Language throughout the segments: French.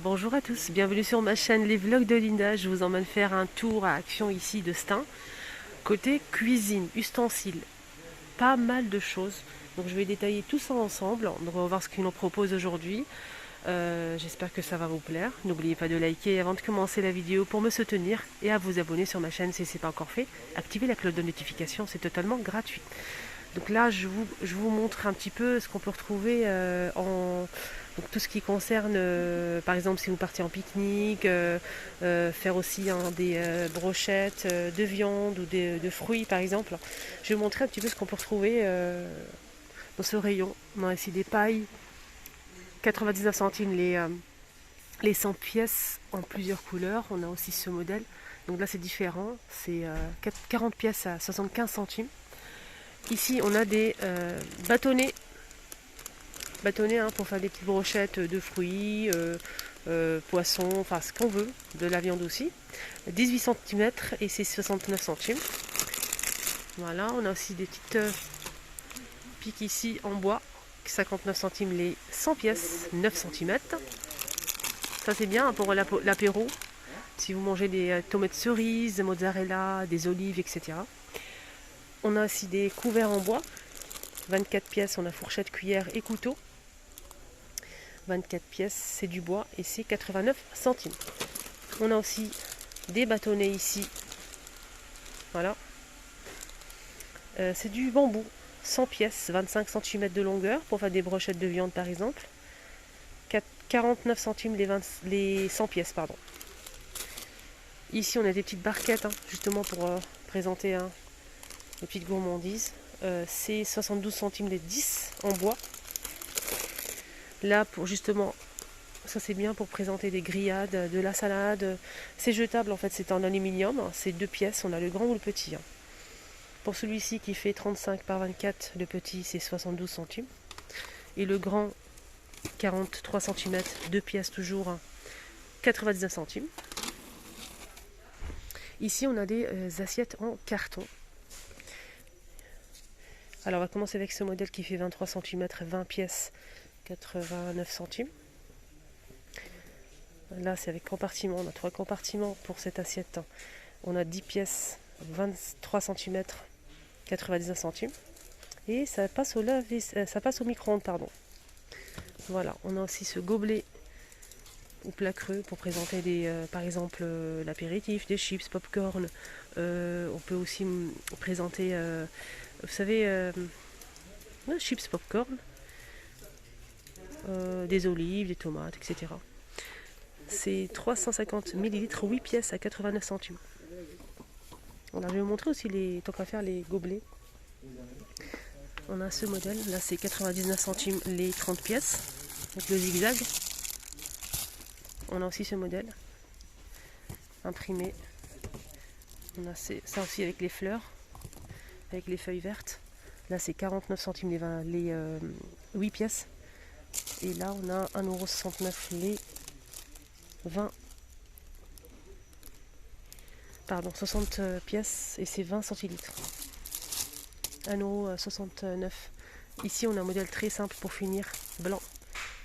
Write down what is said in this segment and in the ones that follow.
Bonjour à tous, bienvenue sur ma chaîne Les Vlogs de Linda. Je vous emmène faire un tour à Action ici de Stein. Côté cuisine, ustensiles, pas mal de choses. Donc je vais détailler tout ça ensemble. On va voir ce qu'ils nous proposent aujourd'hui. J'espère que ça va vous plaire. N'oubliez pas de liker avant de commencer la vidéo pour me soutenir et à vous abonner sur ma chaîne si ce n'est pas encore fait. Activez la cloche de notification, c'est totalement gratuit. Donc là, je vous montre un petit peu ce qu'on peut retrouver donc, tout ce qui concerne, par exemple, si vous partez en pique-nique, faire aussi des brochettes de viande ou de fruits, par exemple. Je vais vous montrer un petit peu ce qu'on peut retrouver dans ce rayon. On a ici des pailles, 99 centimes les 100 pièces en plusieurs couleurs. On a aussi ce modèle. Donc là, c'est différent. C'est 40 pièces à 75 centimes. Ici, on a des bâtonnets pour faire des petites brochettes de fruits, poissons, enfin ce qu'on veut, de la viande aussi. 18 cm et c'est 69 centimes. Voilà, on a aussi des petites piques ici en bois, 59 centimes les 100 pièces, 9 cm. Ça c'est bien pour l'apéro, si vous mangez des tomates cerises, des mozzarella, des olives, etc. On a aussi des couverts en bois, 24 pièces, on a fourchette, cuillère et couteau. 24 pièces, c'est du bois et c'est 89 centimes. On a aussi des bâtonnets ici. Voilà. C'est du bambou, 100 pièces, 25 cm de longueur pour faire des brochettes de viande par exemple. 49 centimes les 100 pièces, pardon. Ici on a des petites barquettes, justement pour présenter des petites gourmandises. C'est 72 centimes les 10 en bois. Là, pour justement, ça c'est bien pour présenter des grillades, de la salade. C'est jetable en fait, c'est en aluminium. C'est 2 pièces, on a le grand ou le petit. Pour celui-ci qui fait 35 par 24, le petit c'est 72 centimes. Et le grand, 43 cm, 2 pièces toujours, 99 centimes. Ici on a des assiettes en carton. Alors on va commencer avec ce modèle qui fait 23 cm, 20 pièces, 89 centimes. Là c'est avec compartiment, on a 3 compartiments pour cette assiette. On a 10 pièces, 23 cm, 99 centimes. Et ça passe au micro-ondes, pardon. Voilà, on a aussi ce gobelet ou plat creux pour présenter par exemple l'apéritif, des chips, popcorn. On peut aussi présenter, vous savez, chips, popcorn, des olives, des tomates, etc. C'est 350 ml, 8 pièces à 89 centimes. Alors, je vais vous montrer aussi tant qu'à faire les gobelets. On a ce modèle, là c'est 99 centimes les 30 pièces, avec le zigzag. On a aussi ce modèle, imprimé. On a ça aussi avec les fleurs, avec les feuilles vertes. Là c'est 49 centimes les 8 pièces. Et là on a 1,69 € les 20. Pardon, 60 pièces et c'est 20 centilitres. 1,69 €. Ici on a un modèle très simple pour finir, blanc.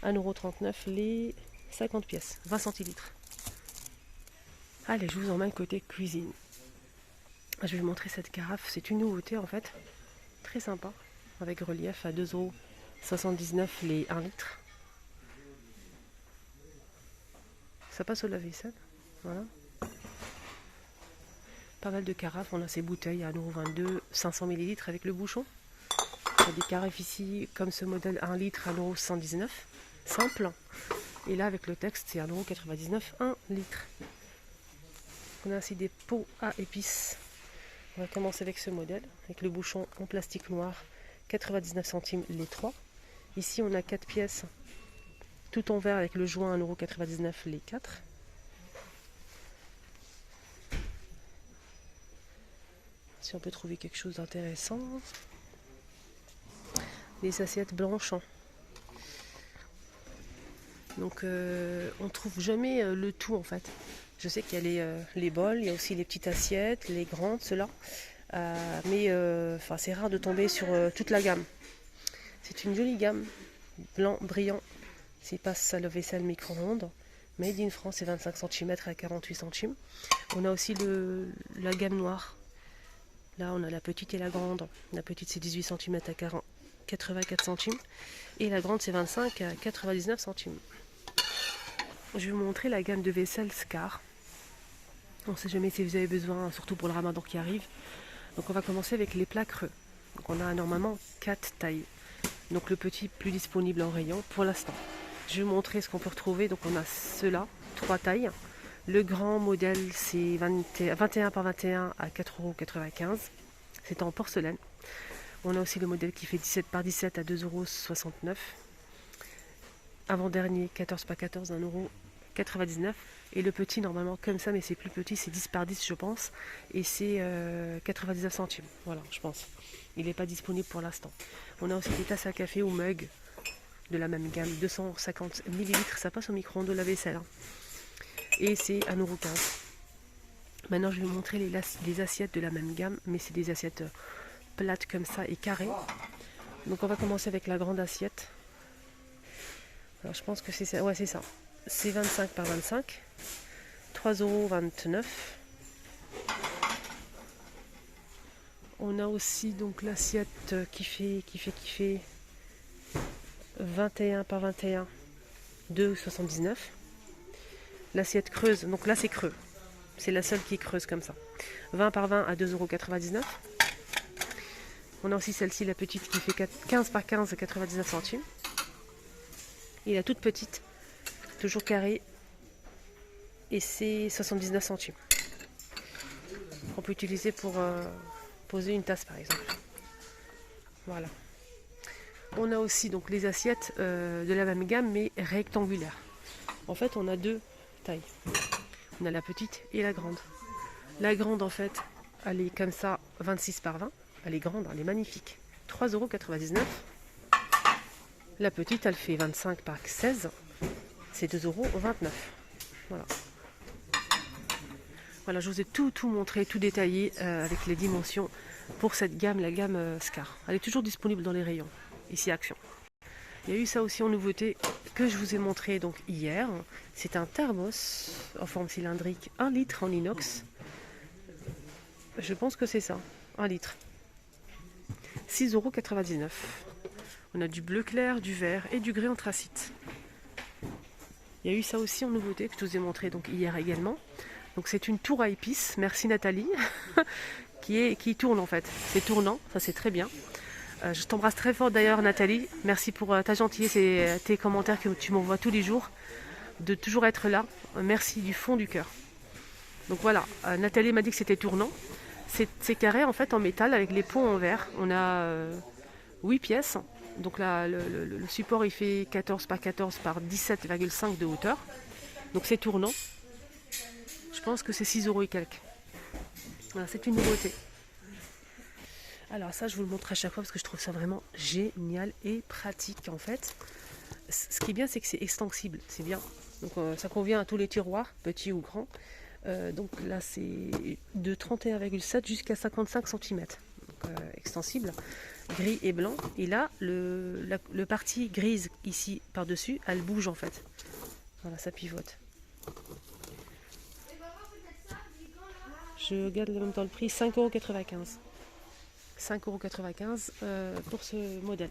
1,39 € les 50 pièces, 20 centilitres. Allez, je vous emmène côté cuisine. Je vais vous montrer cette carafe, c'est une nouveauté en fait. Très sympa, avec relief à 2,79 € les 1 litre. Ça passe au lave-vaisselle, voilà. Pas mal de carafes, on a ces bouteilles à 1,22 €, 500 ml avec le bouchon. Il y a des carafes ici, comme ce modèle 1 litre à 1,119 €, simple. Et là, avec le texte, c'est 1,99 € 1 litre. On a aussi des pots à épices. On va commencer avec ce modèle, avec le bouchon en plastique noir, 99 centimes les 3. Ici, on a 4 pièces, tout en verre avec le joint 1,99 € les 4. Si on peut trouver quelque chose d'intéressant. Les assiettes blanches. Donc on trouve jamais le tout en fait. Je sais qu'il y a les bols, il y a aussi les petites assiettes, les grandes, ceux-là. Mais c'est rare de tomber sur toute la gamme. C'est une jolie gamme, blanc, brillant. C'est passe à la vaisselle micro-ondes. Made in France, c'est 25 cm à 48 centimes. On a aussi la gamme noire. Là, on a la petite et la grande. La petite, c'est 18 cm à 84 centimes. Et la grande, c'est 25 à 99 centimes. Je vais vous montrer la gamme de vaisselle Scar. On ne sait jamais si vous avez besoin, surtout pour le ramadan qui arrive. Donc on va commencer avec les plats creux. Donc on a normalement 4 tailles. Donc le petit plus disponible en rayon pour l'instant. Je vais vous montrer ce qu'on peut retrouver. Donc on a ceux-là, 3 tailles. Le grand modèle c'est 21 par 21 à 4,95 €. C'est en porcelaine. On a aussi le modèle qui fait 17 par 17 à 2,69 €. Avant-dernier 14 par 14 à 1,99 €. Et le petit normalement comme ça mais c'est plus petit, c'est 10 par 10 je pense. Et c'est 99 centimes. Voilà je pense. Il n'est pas disponible pour l'instant. On a aussi des tasses à café ou mugs de la même gamme. 250 ml, ça passe au micro-ondes de la vaisselle. Et c'est 1,15 €. Maintenant je vais vous montrer les assiettes de la même gamme. Mais c'est des assiettes plates comme ça et carrées. Donc on va commencer avec la grande assiette. Alors je pense que c'est ça. Ouais c'est ça. C'est 25 par 25. 3,29 €. On a aussi donc l'assiette qui fait 21 par 21, 2,79 €. L'assiette creuse, donc là c'est creux. C'est la seule qui est creuse comme ça. 20 par 20 à 2,99 €. On a aussi celle-ci, la petite, qui fait 15 par 15 à 99 centimes. Et la toute petite, toujours carrée, et c'est 79 centimes. On peut utiliser pour poser une tasse par exemple. Voilà. On a aussi donc les assiettes de la même gamme mais rectangulaires. En fait on a 2 tailles. On a la petite et la grande. La grande en fait elle est comme ça 26 par 20. Elle est grande, elle est magnifique. 3,99 €. La petite elle fait 25 par 16. C'est 2,29 €. Voilà. Voilà, je vous ai tout montré, tout détaillé avec les dimensions pour cette gamme, la gamme Scar. Elle est toujours disponible dans les rayons, ici Action. Il y a eu ça aussi en nouveauté que je vous ai montré donc hier. C'est un thermos en forme cylindrique, 1 litre en inox. Je pense que c'est ça, 1 litre. 6,99 €. On a du bleu clair, du vert et du gris anthracite. Il y a eu ça aussi en nouveauté que je vous ai montré donc hier également. Donc c'est une tour à épices, merci Nathalie, qui tourne en fait. C'est tournant, ça c'est très bien. Je t'embrasse très fort d'ailleurs Nathalie. Merci pour ta gentillesse et tes commentaires que tu m'envoies tous les jours. De toujours être là. Merci du fond du cœur. Donc voilà, Nathalie m'a dit que c'était tournant. C'est carré en fait en métal avec les ponts en verre. On a 8 pièces. Donc là le support il fait 14 par 14 par 17,5 de hauteur. Donc c'est tournant. Je pense que c'est 6 € et quelques. Voilà, c'est une nouveauté. Alors ça, je vous le montre à chaque fois parce que je trouve ça vraiment génial et pratique en fait. Ce qui est bien, c'est que c'est extensible, c'est bien. Donc ça convient à tous les tiroirs, petits ou grands. Donc là, c'est de 31,7 jusqu'à 55 cm. Donc, extensible, gris et blanc. Et là, le partie grise ici par-dessus, elle bouge en fait. Voilà, ça pivote. Je regarde en même temps le prix, 5,95 €. 5,95 € pour ce modèle.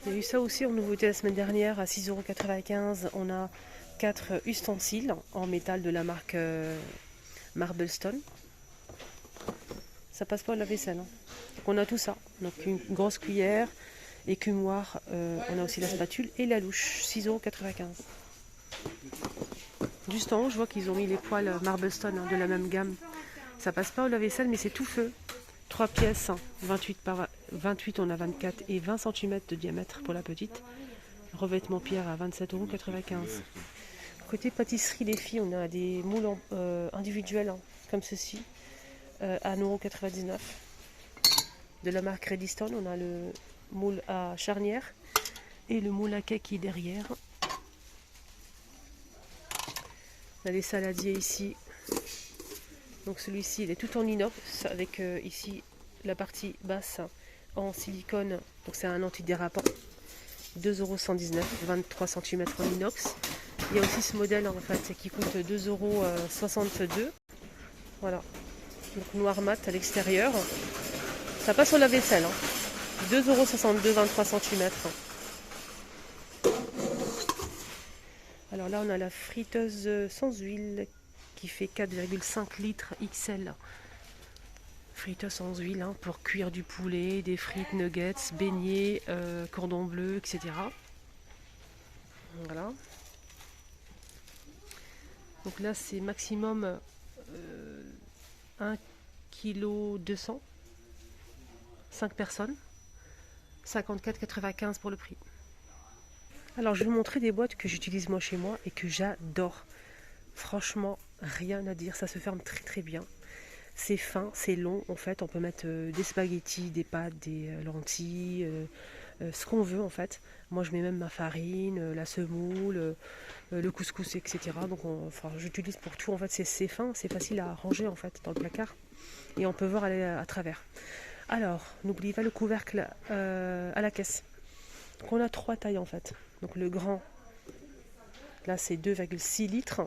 Il y a eu ça aussi en nouveauté la semaine dernière à 6,95 €. On a 4 ustensiles en métal de la marque Marblestone. Ça passe pas à la vaisselle. Hein. Donc on a tout ça. Donc une grosse cuillère, écumoire, on a aussi la spatule et la louche. 6,95 €. Juste en haut, je vois qu'ils ont mis les poêles Marblestone de la même gamme. Ça passe pas au lave-vaisselle, mais c'est tout feu. 3 pièces, 28 par 28, on a 24 et 20 cm de diamètre pour la petite. Revêtement pierre à 27,95 €. Côté pâtisserie, les filles, on a des moules individuels comme ceci à 1,99 €. De la marque Redstone, on a le moule à charnière et le moule à cake qui est derrière. On a les saladiers ici. Donc celui-ci, il est tout en inox avec ici la partie basse en silicone. Donc c'est un antidérapant. 2,119 €, 23 cm en inox. Il y a aussi ce modèle en fait qui coûte 2,62 €. Voilà. Donc noir mat à l'extérieur. Ça passe au lave-vaisselle. 2,62 €, 23 cm. Alors là, on a la friteuse sans huile qui fait 4,5 litres XL. Friteuse sans huile pour cuire du poulet, des frites, nuggets, beignets, cordon bleu, etc. Voilà. Donc là, c'est maximum 1,2 kg, 5 personnes, 54,95 € pour le prix. Alors, je vais vous montrer des boîtes que j'utilise moi chez moi et que j'adore. Franchement, rien à dire, ça se ferme très très bien. C'est fin, c'est long, en fait, on peut mettre des spaghettis, des pâtes, des lentilles, ce qu'on veut en fait. Moi je mets même ma farine, la semoule, le couscous, etc. Donc j'utilise pour tout en fait, c'est fin, c'est facile à ranger en fait dans le placard et on peut voir aller à travers. Alors, n'oubliez pas le couvercle à la caisse. Donc on a 3 tailles en fait. Donc le grand, là c'est 2,6 litres.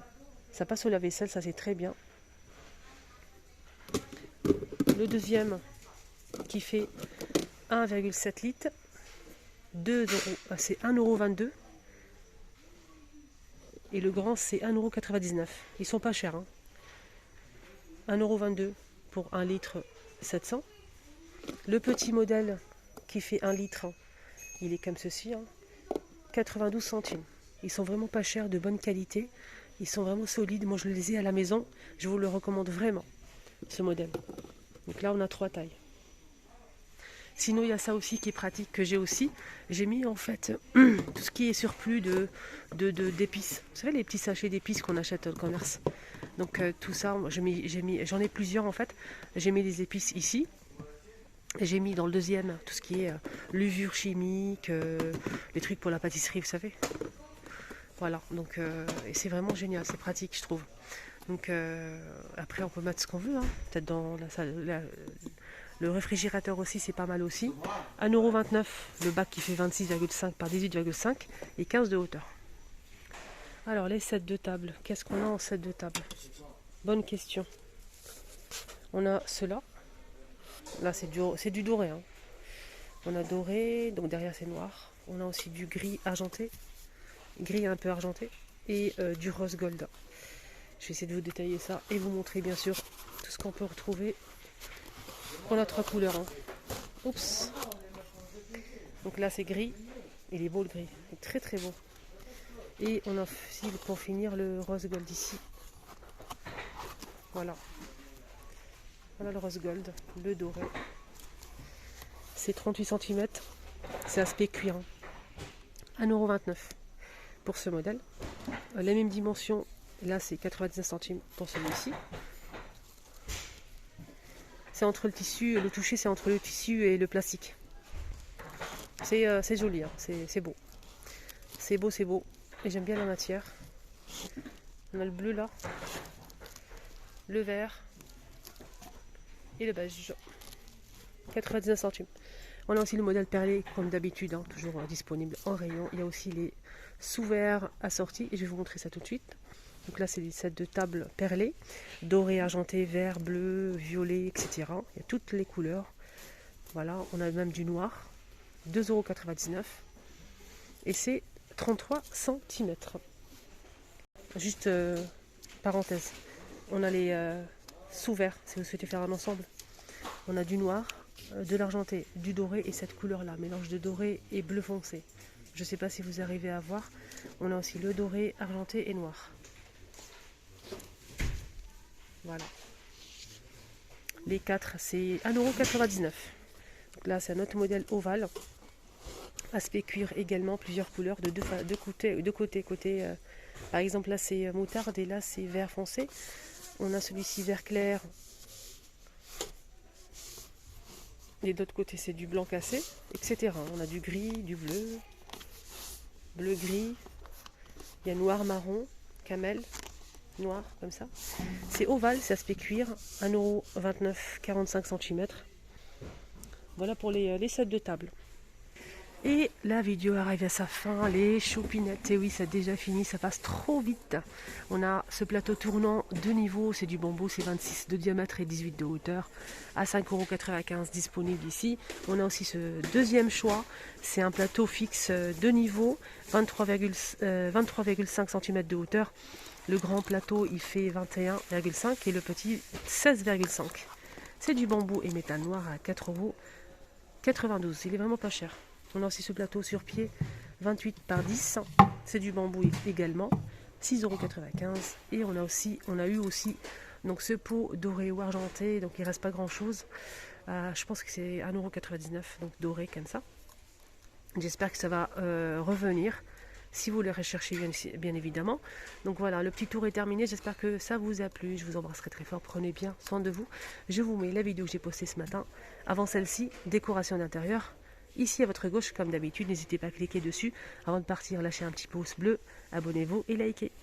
Ça passe au lave-vaisselle, ça c'est très bien. Le deuxième qui fait 1,7 litres, 2 €, c'est 1,22 €. Et le grand c'est 1,99 €. Ils sont pas chers. 1,22 € pour 1 litre 700. Le petit modèle qui fait 1 litre, il est comme ceci, 92 centimes. Ils sont vraiment pas chers, de bonne qualité. Ils sont vraiment solides. Moi je les ai à la maison. Je vous le recommande vraiment, ce modèle. Donc là on a 3 tailles. Sinon il y a ça aussi qui est pratique que j'ai aussi. J'ai mis en fait tout ce qui est surplus d'épices. Vous savez les petits sachets d'épices qu'on achète au commerce. Donc tout ça, j'en ai plusieurs en fait. J'ai mis les épices ici. J'ai mis dans le deuxième tout ce qui est levure chimique, les trucs pour la pâtisserie, vous savez. Voilà, donc et c'est vraiment génial, c'est pratique je trouve. Donc après on peut mettre ce qu'on veut, peut-être dans la salle. Le réfrigérateur aussi c'est pas mal aussi. 1,29 € le bac qui fait 26,5 par 18,5 et 15 de hauteur. Alors les sets de table, qu'est-ce qu'on a en set de table? Bonne question. On a cela. Là c'est du doré. On a doré, donc derrière c'est noir. On a aussi du gris argenté, gris un peu argenté, et du rose gold. Je vais essayer de vous détailler ça et vous montrer bien sûr tout ce qu'on peut retrouver. On a 3 couleurs. Oups. Donc là c'est gris. Il est beau le gris. Il est très très beau. Et on a aussi pour finir le rose gold ici. Voilà. Voilà le rose gold, le doré. C'est 38 cm. C'est aspect cuir. 1,29 € pour ce modèle. La même dimension. Là c'est 99 centimes pour celui-ci. C'est entre le tissu, le toucher c'est entre le tissu et le plastique. C'est joli, c'est beau. C'est beau, c'est beau. Et j'aime bien la matière. On a le bleu là, le vert et le beige. 99 centimes. On a aussi le modèle perlé comme d'habitude, toujours disponible en rayon. Il y a aussi les sous-verts assortis et je vais vous montrer ça tout de suite. Donc là c'est des sets de table perlés, doré, argenté, vert, bleu, violet, etc. Il y a toutes les couleurs. Voilà, on a même du noir, 2,99 € et c'est 33 cm. Juste parenthèse, on a les sous-verts si vous souhaitez faire un ensemble. On a du noir, de l'argenté, du doré et cette couleur là, mélange de doré et bleu foncé. Je ne sais pas si vous arrivez à voir. On a aussi le doré, argenté et noir. Voilà. Les 4, c'est 1,99 €. Donc là, c'est un autre modèle ovale. Aspect cuir également, plusieurs couleurs de deux côtés. Par exemple, là, c'est moutarde et là, c'est vert foncé. On a celui-ci vert clair. Et de l'autre côté, c'est du blanc cassé, etc. On a du gris, du bleu, bleu-gris. Il y a noir, marron, camel. Noir comme ça. C'est ovale, c'est aspect cuir, 1,29 €, 45 cm. Voilà pour les sets de table. Et la vidéo arrive à sa fin, les choupinettes, et oui, ça a déjà fini, ça passe trop vite. On a ce plateau tournant de niveau, c'est du bambou, c'est 26 de diamètre et 18 de hauteur, à 5,95 € disponible ici. On a aussi ce deuxième choix, c'est un plateau fixe de niveau, 23,5 cm de hauteur. Le grand plateau, il fait 21,5 et le petit 16,5. C'est du bambou et métal noir à 4,92 €. Il est vraiment pas cher. On a aussi ce plateau sur pied, 28 par 10. C'est du bambou également, 6,95 €. Et on a eu aussi donc ce pot doré ou argenté, donc il reste pas grand chose. Je pense que c'est 1,99 €, donc doré comme ça. J'espère que ça va revenir. Si vous le recherchez bien évidemment. Donc voilà, le petit tour est terminé. J'espère que ça vous a plu. Je vous embrasserai très fort. Prenez bien soin de vous. Je vous mets la vidéo que j'ai postée ce matin. Avant celle-ci, décoration d'intérieur. Ici à votre gauche, comme d'habitude, n'hésitez pas à cliquer dessus. Avant de partir, lâchez un petit pouce bleu, abonnez-vous et likez.